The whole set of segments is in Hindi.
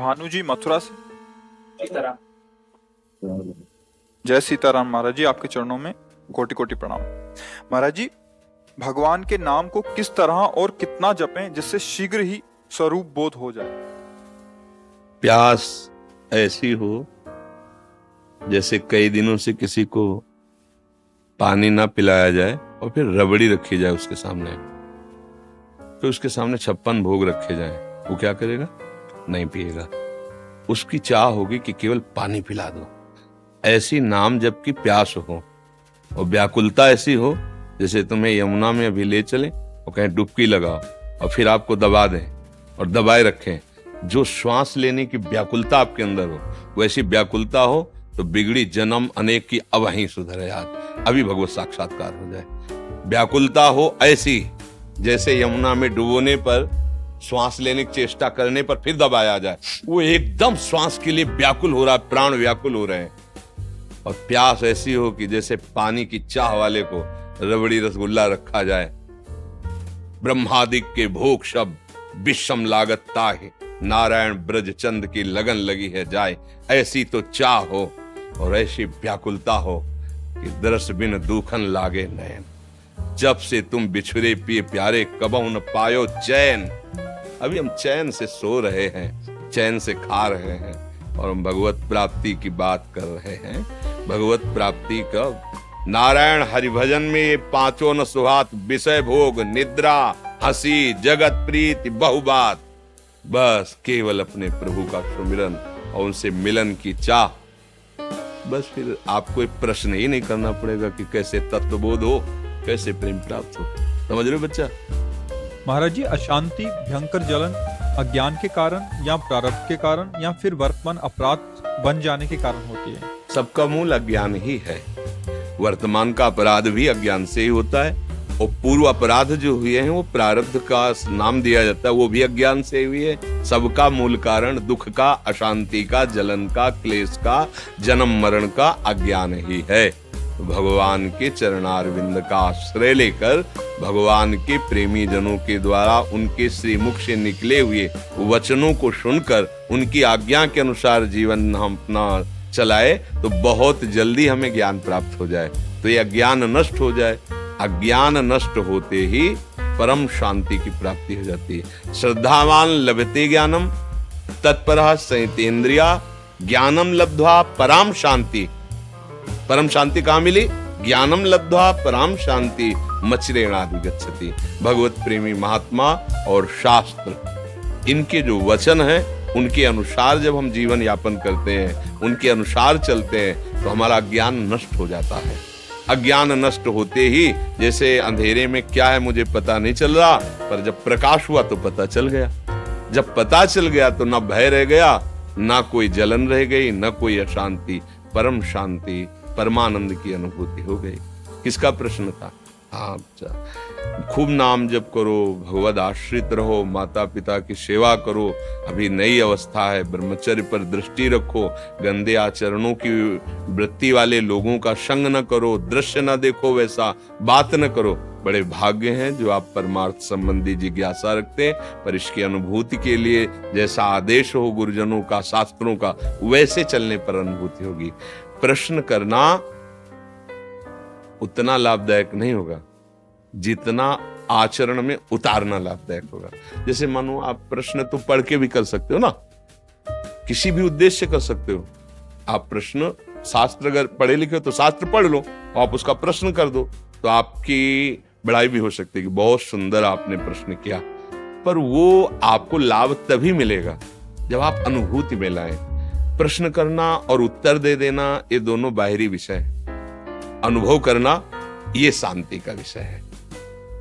भानु जी मथुरा से। सीताराम। जय सीताराम महाराज जी, आपके चरणों में कोटि कोटि प्रणाम। महाराज जी, भगवान के नाम को किस तरह और कितना जपें जिससे शीघ्र ही स्वरूप बोध हो जाए? प्यास ऐसी हो जैसे कई दिनों से किसी को पानी ना पिलाया जाए और फिर रबड़ी रखी जाए उसके सामने, फिर उसके सामने 56 भोग रखे जाए, वो क्या करेगा? नहीं पिएगा। उसकी चाह होगी कि केवल पानी पिला दो। ऐसी नाम जब की प्यास हो और व्याकुलता ऐसी हो जैसे तुम्हें यमुना में अभी ले चलें और कहें डुबकी लगाओ और फिर आपको दबा दें और दबाए रखें। जो श्वास लेने की व्याकुलता आपके अंदर हो, वैसी व्याकुलता हो तो बिगड़ी जन्म अनेक की अब वहीं सुधरे याद, अभी भगवत साक्षात्कार हो जाए। व्याकुलता हो ऐसी जैसे यमुना में डुबोने पर, श्वास लेने की चेष्टा करने पर फिर दबाया जाए, वो एकदम श्वास के लिए व्याकुल हो रहा है, प्राण व्याकुल हो रहे हैं। और प्यास ऐसी हो कि जैसे पानी की चाह वाले को रबड़ी रसगुल्ला रखा जाए। ब्रह्मादिक के भोग शब्द विषम लागत ताहि, नारायण ब्रज चंद की लगन लगी है जाए। ऐसी तो चाह हो और ऐसी व्याकुलता हो कि दरस बिन दूखन लागे नयन। जब से तुम बिछुरे पिए प्यारे कबहु न पायो चैन। अभी हम चैन से सो रहे हैं, चैन से खा रहे हैं और हम भगवत प्राप्ति की बात कर रहे हैं। भगवत प्राप्ति का नारायण हरिभजन में ये पांचों न सुहात, विषय भोग, निद्रा, हंसी, जगत प्रीति, बहुबात। बस केवल अपने प्रभु का सुमिरन और उनसे मिलन की चाह। बस फिर आपको एक प्रश्न ही नहीं करना पड़ेगा कि कैसे तत्वबोध हो, कैसे प्रेम प्राप्त हो। समझ रहे हो बच्चा? महाराज जी, अशांति, भयंकर जलन अज्ञान के कारण या प्रारब्ध के कारण या फिर वर्तमान अपराध बन जाने के कारण होती है? सबका मूल अज्ञान ही है। वर्तमान का अपराध भी अज्ञान से ही होता है और पूर्व अपराध जो हुए हैं वो प्रारब्ध का नाम दिया जाता है, वो भी अज्ञान से हुई है। सबका मूल कारण दुख का, अशांति का, जलन का, क्लेश का, जन्म मरण का अज्ञान ही है। भगवान के चरणारविंद का आश्रय लेकर भगवान के प्रेमी जनों के द्वारा उनके श्रीमुख से निकले हुए वचनों को सुनकर उनकी आज्ञा के अनुसार जीवन हम अपना चलाए तो बहुत जल्दी हमें ज्ञान प्राप्त हो जाए, तो ये अज्ञान नष्ट हो जाए। अज्ञान नष्ट होते ही परम शांति की प्राप्ति हो जाती है। श्रद्धावान लभते ज्ञानम तत्परः संयतेन्द्रिया ज्ञानम लब्ध्वा पराम शांति। परम शांति कहाँ मिली? ज्ञानम लब्ध्वा पराम शांति मच्रेणाधि गच्छति। भगवत प्रेमी महात्मा और शास्त्र, इनके जो वचन हैं उनके अनुसार जब हम जीवन यापन करते हैं, उनके अनुसार चलते हैं तो हमारा ज्ञान नष्ट हो जाता है। अज्ञान नष्ट होते ही जैसे अंधेरे में क्या है मुझे पता नहीं चल रहा, पर जब प्रकाश हुआ तो पता चल गया। जब पता चल गया तो ना भय रह गया, ना कोई जलन रह गई, ना कोई अशांति। परम शांति, परमानंद की अनुभूति हो गई। किसका प्रश्न था? हाँ, खूब नाम जप करो, भगवद आश्रित रहो, माता पिता की सेवा करो। अभी नई अवस्था है, ब्रह्मचर्य पर दृष्टि रखो, गंदे आचरणों की वृत्ति वाले लोगों का संग न करो, दृश्य न देखो, वैसा बात न करो। बड़े भाग्य हैं जो आप परमार्थ संबंधी जिज्ञासा रखते हैं, पर इसकी अनुभूति के लिए जैसा आदेश हो गुरुजनों का, शास्त्रों का, वैसे चलने पर अनुभूति होगी। प्रश्न करना उतना लाभदायक नहीं होगा जितना आचरण में उतारना लाभदायक होगा। जैसे मानो आप प्रश्न तो पढ़ के भी कर सकते हो ना, किसी भी उद्देश्य से कर सकते हो। आप प्रश्न, शास्त्र अगर पढ़े लिखे हो तो शास्त्र पढ़ लो, आप उसका प्रश्न कर दो तो आपकी बड़ाई भी हो सकती है कि बहुत सुंदर आपने प्रश्न किया। पर वो आपको लाभ तभी मिलेगा जब आप अनुभूति में लाए। प्रश्न करना और उत्तर दे देना ये दोनों बाहरी विषय है। अनुभव करना ये शांति का विषय है।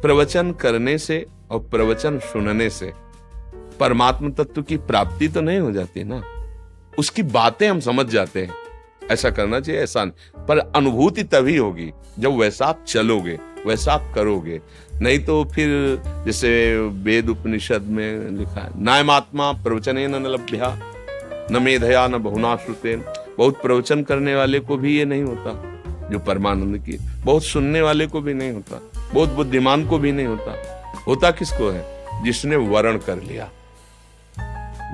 प्रवचन करने से और प्रवचन सुनने से परमात्म तत्व की प्राप्ति तो नहीं हो जाती ना, उसकी बातें हम समझ जाते हैं। ऐसा करना चाहिए, ऐसा नहीं। पर अनुभूति तभी होगी जब वैसा आप चलोगे, वैसा आप करोगे। नहीं तो फिर जैसे वेद उपनिषद में लिखा है, नायमात्मा प्रवचनेन न लभ्या न मेधया न बहुना श्रुतेन। बहुत प्रवचन करने वाले को भी ये नहीं होता जो परमानंद की, बहुत सुनने वाले को भी नहीं होता, बहुत बुद्धिमान को भी नहीं होता। होता किसको है? जिसने वर्ण कर लिया।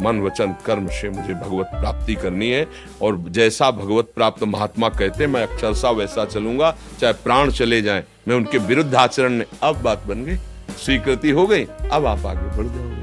मन वचन कर्म से मुझे भगवत प्राप्ति करनी है, और जैसा भगवत प्राप्त महात्मा कहते मैं अक्षरशः वैसा चलूंगा, चाहे प्राण चले जाएं, मैं उनके विरुद्ध आचरण नहीं। अब बात बन गई, स्वीकृति हो गई, अब आप आगे बढ़ जाओगे।